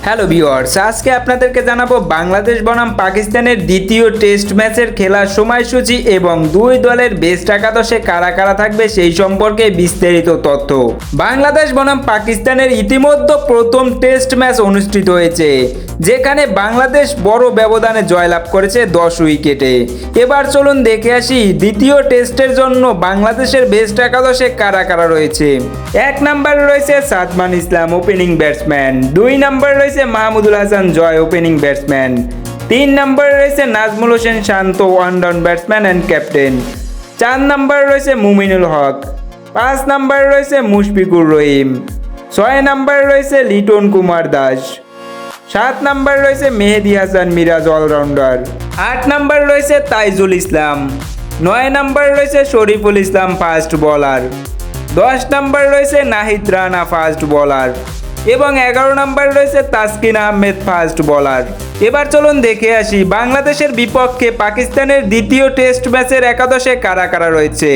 Hello viewers, আজকে আপনাদেরকে জানাবো বাংলাদেশ বনাম পাকিস্তানের দ্বিতীয় টেস্ট ম্যাচের খেলার সময়সূচি এবং দুই দলের বেস্ট একাদশে কারা কারা থাকবে সেই সম্পর্কে বিস্তারিত তথ্য। বাংলাদেশ বনাম পাকিস্তানের ইতিমধ্যে প্রথম টেস্ট ম্যাচ অনুষ্ঠিত হয়েছে, যেখানে বাংলাদেশ বড় ব্যবধানে জয়লাভ করেছে 10 উইকেটে। এবার চলুন দেখে আসি দ্বিতীয় টেস্টের জন্য বাংলাদেশের বেস্ট একাদশে কারা কারা রয়েছে। 1 নম্বরে রয়েছে সাদমান ইসলাম ওপেনিং ব্যাটসম্যান, 2 নম্বরে রয়েছে মাহমুদুল হাসান জয় ওপেনিং ব্যাটসম্যান, 3 নম্বরে রয়েছে নাজমুল হোসেন শান্ত ওয়ান-ডাউন ব্যাটসম্যান অ্যান্ড ক্যাপ্টেন, 4 নম্বরে রয়েছে মুমিনুল হক, 5 নম্বরে রয়েছে মুশফিকুর রহিম, 6 নম্বরে রয়েছে লিটন কুমার দাস, 7 নম্বরে রয়েছে মেহেদী হাসান মিরাজ অলরাউন্ডার, 8 নম্বরে রয়েছে তাইজুল ইসলাম, 9 নম্বরে রয়েছে শরীফুল ইসলাম ফাস্ট বোলার, 10 নম্বরে রয়েছে নাহিদ রানা ফাস্ট বোলার এবং 11 নম্বরে রয়েছে তাসকিন আহমেদ ফাস্ট বোলার। এবার চলুন দেখে আসি বাংলাদেশের বিপক্ষে পাকিস্তানের দ্বিতীয় টেস্ট ম্যাচের একাদশে কারা কারা রয়েছে।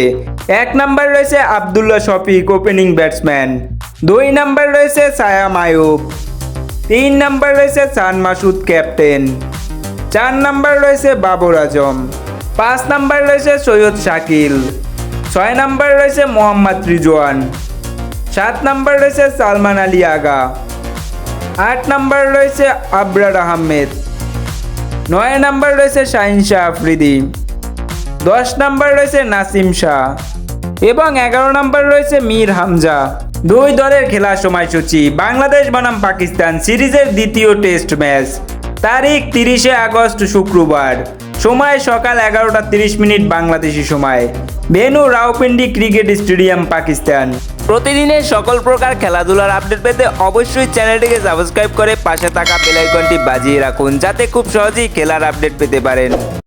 1 নম্বরে রয়েছে আবদুল্লাহ শফিক ওপেনিং ব্যাটসম্যান, 2 নম্বরে রয়েছে সায়াম আয়ুব, 3 নম্বরে রয়েছে চান মাসুদ ক্যাপ্টেন, 4 নম্বরে রয়েছে বাবর আজম, 5 নম্বরে রয়েছে সৈয়দ শাকিল, 6 নম্বরে রয়েছে মোহাম্মদ রিজওয়ান, 7 নম্বরে রয়েছে সালমান আলী আগা, 8 নম্বরে রয়েছে আবরার আহমেদ, 9 নম্বরে রয়েছে শাহিন শাহ আফ্রিদি, 10 নম্বরে রয়েছে নাসিম শাহ এবং 11 নম্বরে রয়েছে মীর হামজা। দুই দলের খেলার সময়সূচি। বাংলাদেশ বনাম পাকিস্তান সিরিজের দ্বিতীয় টেস্ট ম্যাচ, তারিখ 30 আগস্ট শুক্রবার, সময় সকাল 11:30 বাংলাদেশি সময়, venue Rawalpindi cricket stadium Pakistan. প্রতিদিনের সকল প্রকার খেলাধুলার আপডেট পেতে অবশ্যই চ্যানেলটিকে সাবস্ক্রাইব করে পাশে থাকা বেল আইকনটি বাজিয়ে রাখুন, যাতে খুব সহজেই খেলার আপডেট পেতে পারেন।